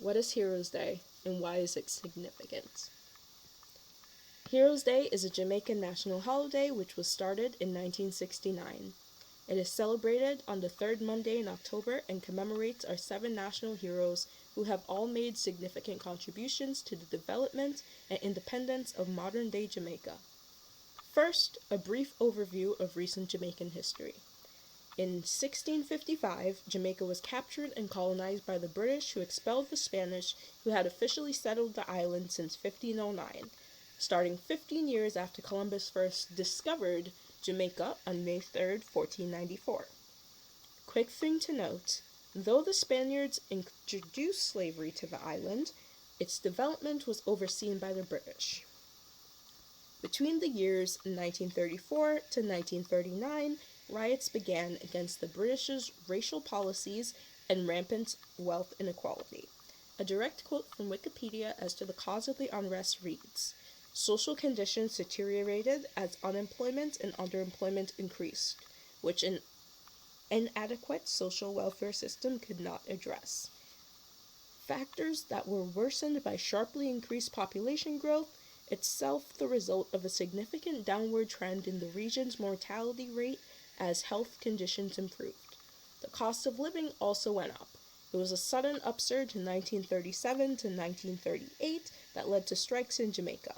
What is Heroes Day, and why is it significant? Heroes Day is a Jamaican national holiday which was started in 1969. It is celebrated on the third Monday in October and commemorates our 7 national heroes who have all made significant contributions to the development and independence of modern-day Jamaica. First, a brief overview of recent Jamaican history. In 1655, Jamaica was captured and colonized by the British, who expelled the Spanish, who had officially settled the island since 1509, starting 15 years after Columbus first discovered Jamaica on May 3, 1494. Quick thing to note, though the Spaniards introduced slavery to the island, its development was overseen by the British. Between the years 1934 to 1939, riots began against the British's racial policies and rampant wealth inequality. A direct quote from Wikipedia as to the cause of the unrest reads, "Social conditions deteriorated as unemployment and underemployment increased, which an inadequate social welfare system could not address. Factors that were worsened by sharply increased population growth, itself the result of a significant downward trend in the region's mortality rate as health conditions improved. The cost of living also went up. It was a sudden upsurge in 1937 to 1938 that led to strikes in Jamaica.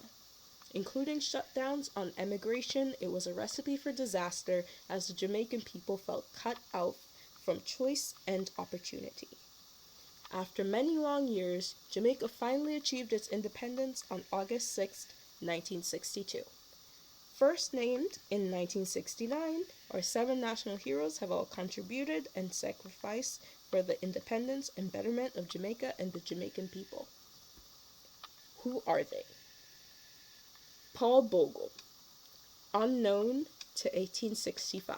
Including shutdowns on emigration, it was a recipe for disaster as the Jamaican people felt cut out from choice and opportunity. After many long years, Jamaica finally achieved its independence on August 6, 1962. First named in 1969, our 7 national heroes have all contributed and sacrificed for the independence and betterment of Jamaica and the Jamaican people. Who are they? Paul Bogle, unknown to 1865.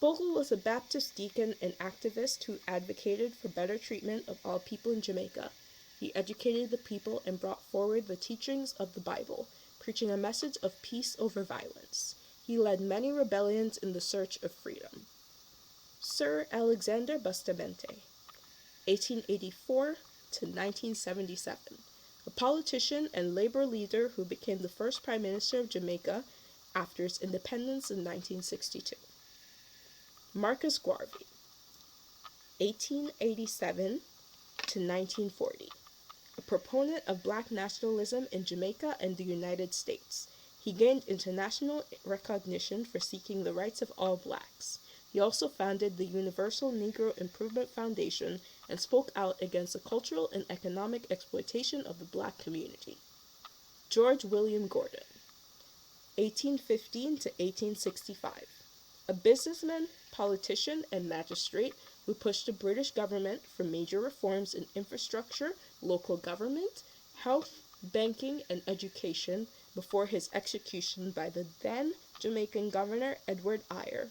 Bogle was a Baptist deacon and activist who advocated for better treatment of all people in Jamaica. He educated the people and brought forward the teachings of the Bible, preaching a message of peace over violence. He led many rebellions in the search of freedom. Sir Alexander Bustamante, 1884 to 1977. A politician and labor leader who became the first Prime Minister of Jamaica after its independence in 1962. Marcus Garvey, 1887 to 1940. A proponent of black nationalism in Jamaica and the United States. He gained international recognition for seeking the rights of all blacks. He also founded the Universal Negro Improvement Foundation and spoke out against the cultural and economic exploitation of the black community. George William Gordon, 1815 to 1865. A businessman, politician, and magistrate who pushed the British government for major reforms in infrastructure, local government, health, banking, and education before his execution by the then Jamaican governor Edward Eyre,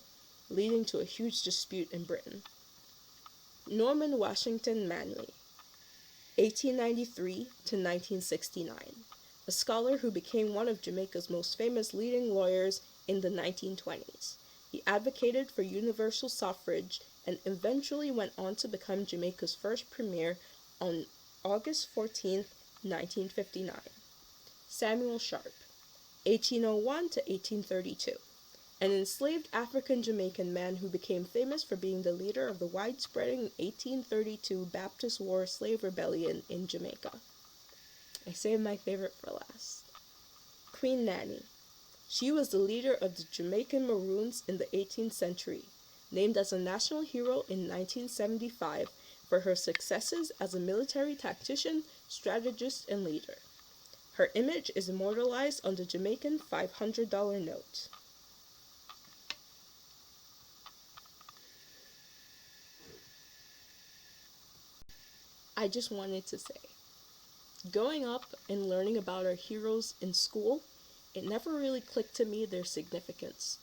leading to a huge dispute in Britain. Norman Washington Manley, 1893 to 1969. A scholar who became one of Jamaica's most famous leading lawyers in the 1920s. He advocated for universal suffrage and eventually went on to become Jamaica's first premier on August 14, 1959. Samuel Sharp, 1801 to 1832. An enslaved African-Jamaican man who became famous for being the leader of the widespreading 1832 Baptist War slave rebellion in Jamaica. I saved my favorite for last. Queen Nanny. She was the leader of the Jamaican Maroons in the 18th century, named as a national hero in 1975 for her successes as a military tactician, strategist, and leader. Her image is immortalized on the Jamaican $500 note. I just wanted to say, growing up and learning about our heroes in school, it never really clicked to me their significance.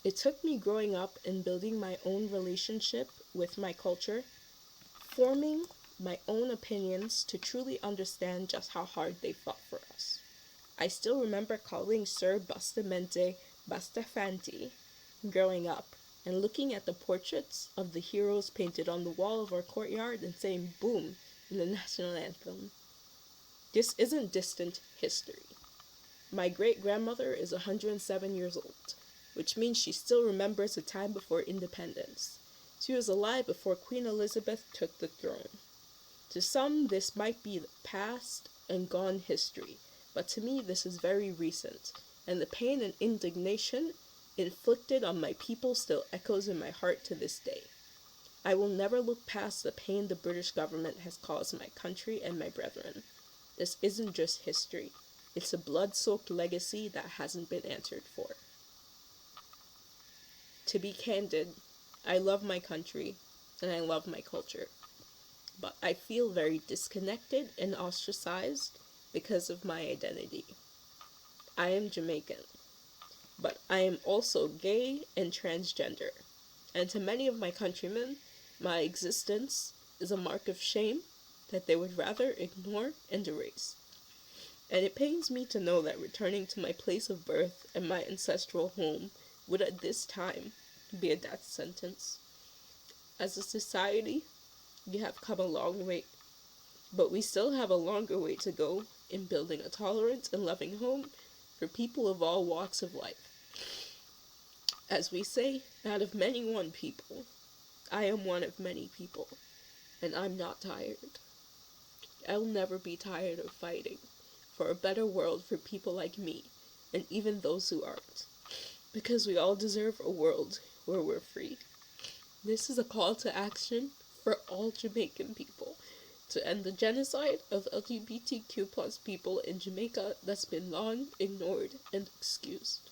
It took me growing up and building my own relationship with my culture, forming my own opinions to truly understand just how hard they fought for us. I still remember calling Sir Bustamante Bustafanti growing up and looking at the portraits of the heroes painted on the wall of our courtyard and saying, boom, in the national anthem. This isn't distant history. My great-grandmother is 107 years old, which means she still remembers the time before independence. She was alive before Queen Elizabeth took the throne. To some, this might be the past and gone history, but to me this is very recent, and the pain and indignation inflicted on my people still echoes in my heart to this day. I will never look past the pain the British government has caused my country and my brethren. This isn't just history. It's a blood-soaked legacy that hasn't been answered for. To be candid, I love my country and I love my culture, but I feel very disconnected and ostracized because of my identity. I am Jamaican, but I am also gay and transgender, and to many of my countrymen, my existence is a mark of shame that they would rather ignore and erase. And it pains me to know that returning to my place of birth and my ancestral home would at this time be a death sentence. As a society, we have come a long way, but we still have a longer way to go in building a tolerant and loving home for people of all walks of life. As we say, out of many one people, I am one of many people, and I'm not tired. I'll never be tired of fighting for a better world for people like me, and even those who aren't, because we all deserve a world where we're free. This is a call to action for all Jamaican people to end the genocide of LGBTQ+ people in Jamaica that's been long ignored and excused.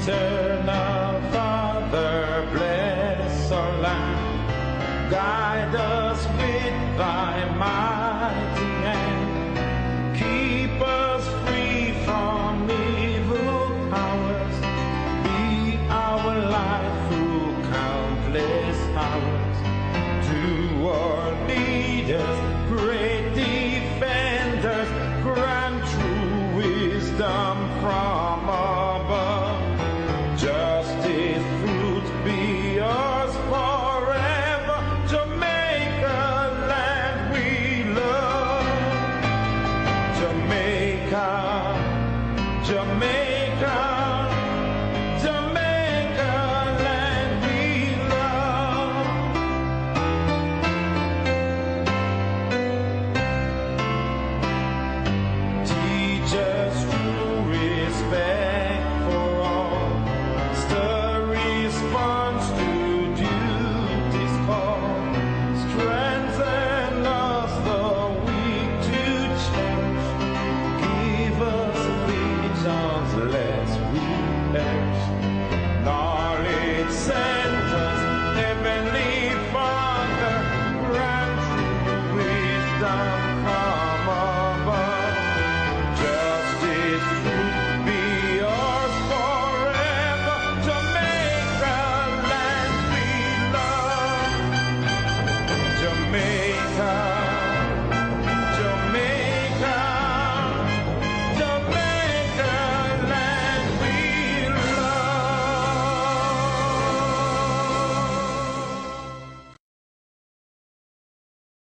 Eternal Father, bless our land, guide us with thy mighty hand, keep us free from evil powers, be our light through countless hours, to our leaders, great defenders, grant true wisdom from above. Justice, fruit be ours forever. Jamaica, land we love. Jamaica, Jamaica, Jamaica, land we love. Teach us true respect for all. Response to duty's call, strengthen us the weak to cherish, give us visions lest we perish, knowledge sent us heavenly